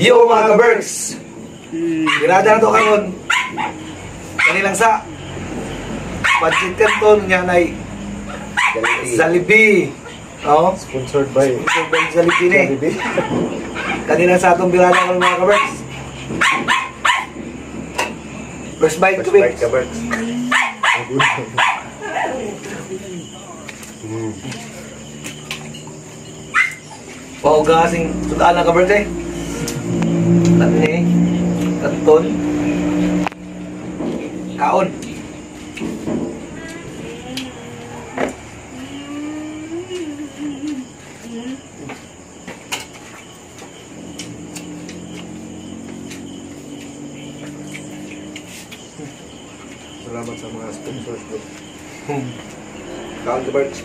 Yo mga ka-Berks! Birada na to karon. Kanilang sa Pancit Canton nga nay Jollibee. Oh, Sponsored by Jollibee ni. Kanilang sa atong birada karon mga ka-Berks. First bite ko, Berks. Wow, gasing sudaan na ka-Berks eh. Tani, Canton, kaon. Salamat sa mga sponsors bro. Kaon ka, Berks.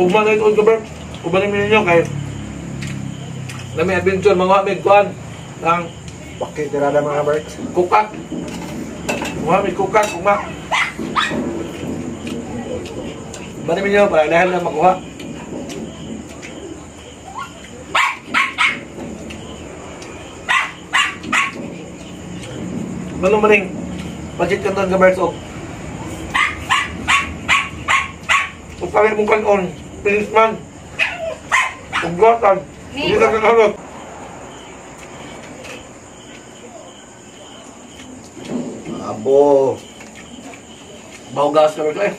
Ugman na ito ka, Berks. Ubanin mo ninyo kay nami adventure mga may kuan ang Bakit tirada mga Berks? kukak. Mga may kukak, kumak. Ubanin mo ninyo para dahil na makuha. Manong maning Pancit Canton ka, Berks. O kami mong kanon pinis man ugatan hindi na kakarot. Abo. Baugas ka, Berks, eh.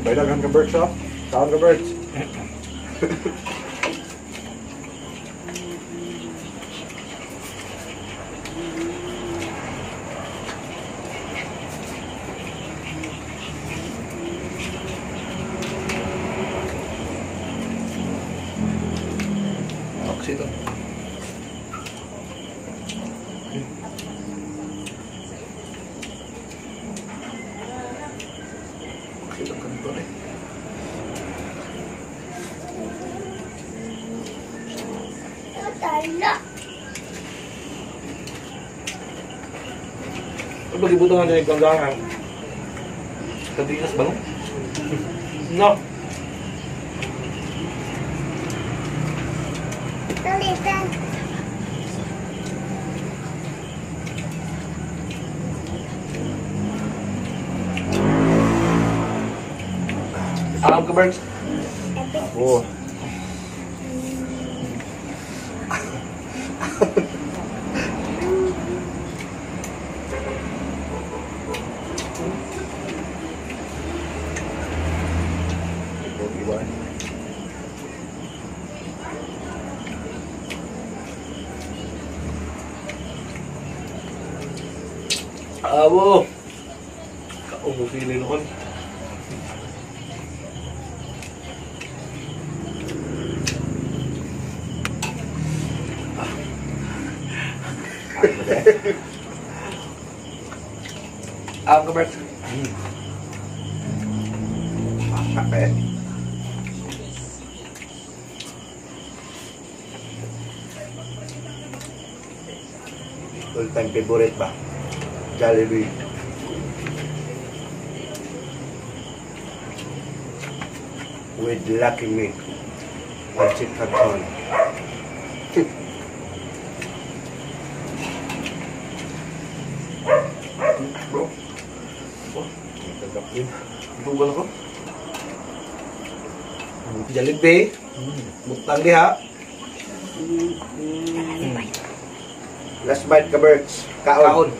Bailagan ka Berks ha? Kaon ka Berks? Oxito. Oxito Canton, eh. Ano ba gibutangan dyan yung ganggangan? Kadinas ba, no? No. Alam ka, Berks? Oo. Abo. Kaumufili noon. Alam ka, Berks? Sakit. All time favorite ba? Jollibee. With Lucky Me. Pancit Canton. Bro. Dugan ako. Jollibee. Butang diha. Last bite ka Berks. Kaon. Kaon.